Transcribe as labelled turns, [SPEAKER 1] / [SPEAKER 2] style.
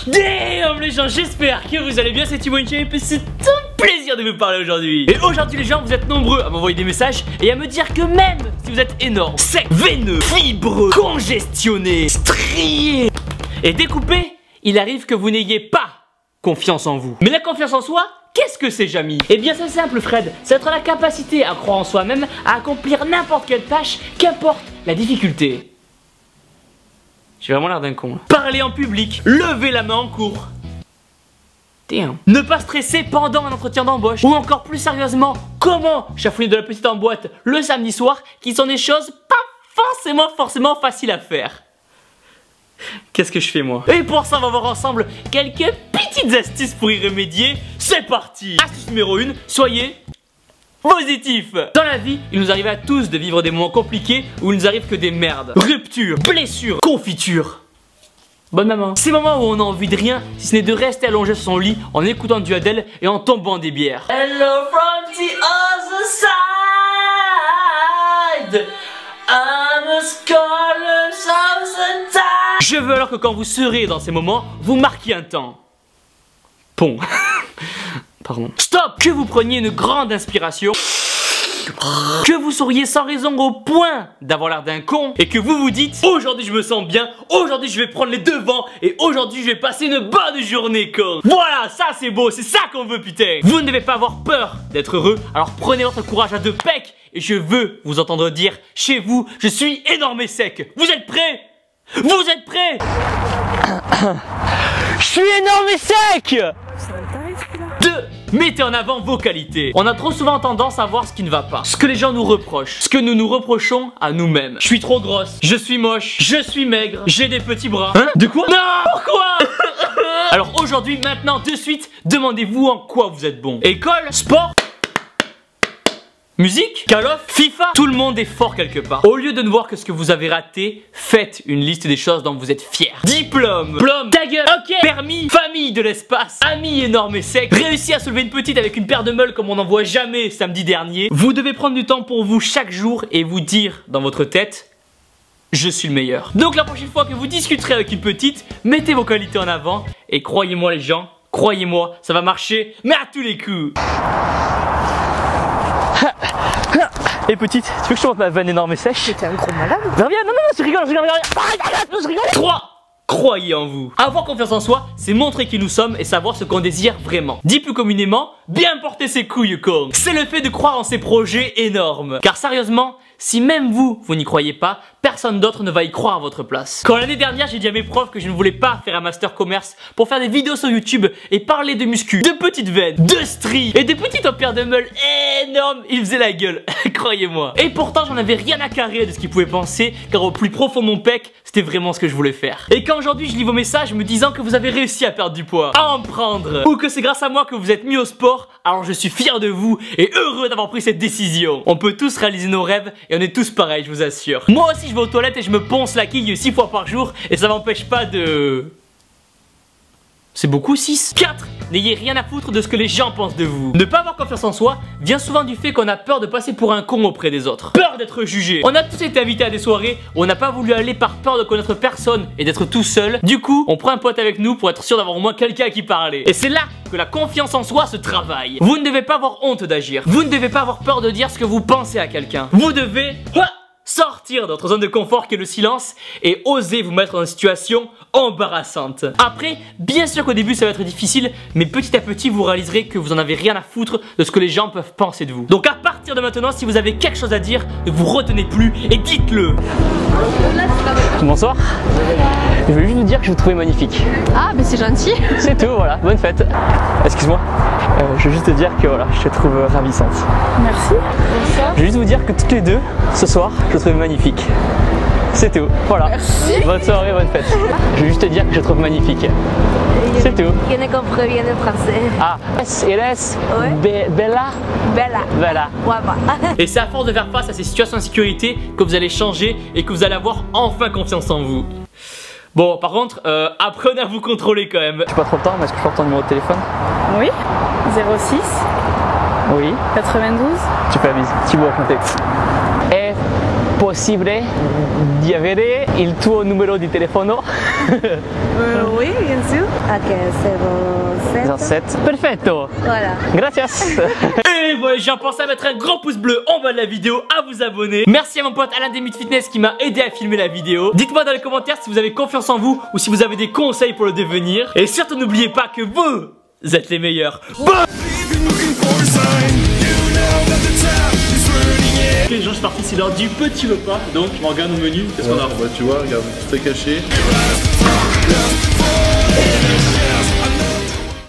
[SPEAKER 1] Damn les gens, j'espère que vous allez bien, c'est Thibaut et c'est un plaisir de vous parler aujourd'hui. Et aujourd'hui les gens, vous êtes nombreux à m'envoyer des messages et à me dire que même si vous êtes énorme, sec, veineux, fibreux, congestionné, strié et découpé, il arrive que vous n'ayez pas confiance en vous. Mais la confiance en soi, qu'est-ce que c'est, Jamy? Eh bien c'est simple Fred, c'est être la capacité à croire en soi-même, à accomplir n'importe quelle tâche, qu'importe la difficulté. J'ai vraiment l'air d'un con là. Parler en public, lever la main en cours. Damn. Ne pas stresser pendant un entretien d'embauche. Ou encore plus sérieusement, comment chafouiner de la petite en boîte le samedi soir, qui sont des choses pas forcément faciles à faire. Qu'est-ce que je fais moi? Et pour ça on va voir ensemble quelques petites astuces pour y remédier. C'est parti. Astuce numéro 1, soyez positif. Dans la vie, il nous arrive à tous de vivre des moments compliqués où il nous arrive que des merdes. Ruptures, blessures, confitures. Bonne maman. Ces moments où on a envie de rien, si ce n'est de rester allongé sur son lit en écoutant du Adele et en tombant des bières. Hello from the other side. I'm a scholar of the time. Je veux alors que quand vous serez dans ces moments, vous marquiez un temps. Pont. Pardon. Stop! Que vous preniez une grande inspiration, que vous souriez sans raison au point d'avoir l'air d'un con, et que vous vous dites aujourd'hui je me sens bien, aujourd'hui je vais prendre les devants, et aujourd'hui je vais passer une bonne journée con. Voilà, ça c'est beau, c'est ça qu'on veut putain. Vous ne devez pas avoir peur d'être heureux, alors prenez votre courage à deux pecs, et je veux vous entendre dire chez vous, je suis énorme et sec. Vous êtes prêts? Vous êtes prêts? Je suis énorme et sec. 2. Mettez en avant vos qualités. On a trop souvent tendance à voir ce qui ne va pas, ce que les gens nous reprochent, ce que nous nous reprochons à nous-mêmes. Je suis trop grosse, je suis moche, je suis maigre, j'ai des petits bras. Hein? De quoi? Non! Pourquoi? Alors aujourd'hui, maintenant, de suite, demandez-vous en quoi vous êtes bon. École, sport, musique, Call of, FIFA, tout le monde est fort quelque part. Au lieu de ne voir que ce que vous avez raté, faites une liste des choses dont vous êtes fiers. Diplôme, ta gueule, ok, permis, famille de l'espace, amis énorme et sec, réussi à soulever une petite avec une paire de meules comme on n'en voit jamais samedi dernier. Vous devez prendre du temps pour vous chaque jour et vous dire dans votre tête, je suis le meilleur. Donc la prochaine fois que vous discuterez avec une petite, mettez vos qualités en avant et croyez-moi les gens, croyez-moi, ça va marcher, mais à tous les coups. Et petite, tu veux que je te montre ma vanne énorme et sèche?
[SPEAKER 2] T'es un gros malade.
[SPEAKER 1] Viens, non, je rigole. 3. Croyez en vous. Avoir confiance en soi, c'est montrer qui nous sommes et savoir ce qu'on désire vraiment. Dit plus communément, bien porter ses couilles con. C'est le fait de croire en ses projets énormes. Car sérieusement, si même vous n'y croyez pas, personne d'autre ne va y croire à votre place. Quand l'année dernière j'ai dit à mes profs que je ne voulais pas faire un master commerce pour faire des vidéos sur YouTube et parler de muscu, de petites veines, de stries et de petites paires de meules énormes, ils faisaient la gueule, croyez-moi. Et pourtant j'en avais rien à carrer de ce qu'ils pouvaient penser, car au plus profond de mon pec, c'était vraiment ce que je voulais faire. Et quand aujourd'hui je lis vos messages me disant que vous avez réussi à perdre du poids, à en prendre, ou que c'est grâce à moi que vous êtes mis au sport, alors je suis fier de vous et heureux d'avoir pris cette décision. On peut tous réaliser nos rêves et on est tous pareils, je vous assure. Moi aussi je vais aux toilettes et je me ponce la quille 6 fois par jour et ça m'empêche pas de... C'est beaucoup 6. 4. N'ayez rien à foutre de ce que les gens pensent de vous. Ne pas avoir confiance en soi vient souvent du fait qu'on a peur de passer pour un con auprès des autres. Peur d'être jugé. On a tous été invités à des soirées où on n'a pas voulu aller par peur de connaître personne et d'être tout seul. Du coup, on prend un pote avec nous pour être sûr d'avoir au moins quelqu'un à qui parler. Et c'est là que la confiance en soi se travaille. Vous ne devez pas avoir honte d'agir. Vous ne devez pas avoir peur de dire ce que vous pensez à quelqu'un. Vous devez... sortir de votre zone de confort qui est le silence et oser vous mettre dans une situation embarrassante. Après, bien sûr qu'au début ça va être difficile, mais petit à petit vous réaliserez que vous en avez rien à foutre de ce que les gens peuvent penser de vous. Donc à partir de maintenant, si vous avez quelque chose à dire, ne vous retenez plus et dites-le. Bonsoir. Je voulais juste vous dire que je vous trouvais magnifique.
[SPEAKER 2] Ah, mais c'est gentil.
[SPEAKER 1] C'est tout, voilà. Bonne fête. Excuse-moi. Je veux juste te dire que voilà, je te trouve ravissante.
[SPEAKER 2] Merci. Bonsoir.
[SPEAKER 1] Je veux juste vous dire que toutes les deux, ce soir, je te trouve magnifique. C'est tout, voilà.
[SPEAKER 2] Merci.
[SPEAKER 1] Bonne soirée, bonne fête. Je veux juste te dire que je te trouve magnifique. C'est tout.
[SPEAKER 2] Je ne comprends rien de français.
[SPEAKER 1] Ah, eres
[SPEAKER 2] ouais.
[SPEAKER 1] Bella.
[SPEAKER 2] Bella. Ouais, bah.
[SPEAKER 1] Et c'est à force de faire face à ces situations d'insécurité que vous allez changer et que vous allez avoir enfin confiance en vous. Bon, par contre, apprenez à vous contrôler quand même. J'ai pas trop le temps, mais est-ce que je peux avoir ton numéro de téléphone?
[SPEAKER 3] Oui. 06.
[SPEAKER 1] Oui.
[SPEAKER 3] 92.
[SPEAKER 1] Tu peux aviser. Thibaut à compter. Et possible di avere il tuo numero di telefono?
[SPEAKER 3] Oui, bien sûr.
[SPEAKER 2] Ok, 07.
[SPEAKER 1] 07. Perfetto.
[SPEAKER 2] Voilà.
[SPEAKER 1] Gracias. Et voilà, j'ai pensé à mettre un grand pouce bleu en bas de la vidéo, à vous abonner. Merci à mon pote Alain Demit Fitness qui m'a aidé à filmer la vidéo. Dites-moi dans les commentaires si vous avez confiance en vous ou si vous avez des conseils pour le devenir. Et surtout n'oubliez pas que vous êtes les meilleurs. Ok les gens, je suis parti, c'est l'heure du petit repas. Donc on regarde nos menus, qu'est-ce qu'on a?
[SPEAKER 4] Bah tu vois, regarde, tout est caché.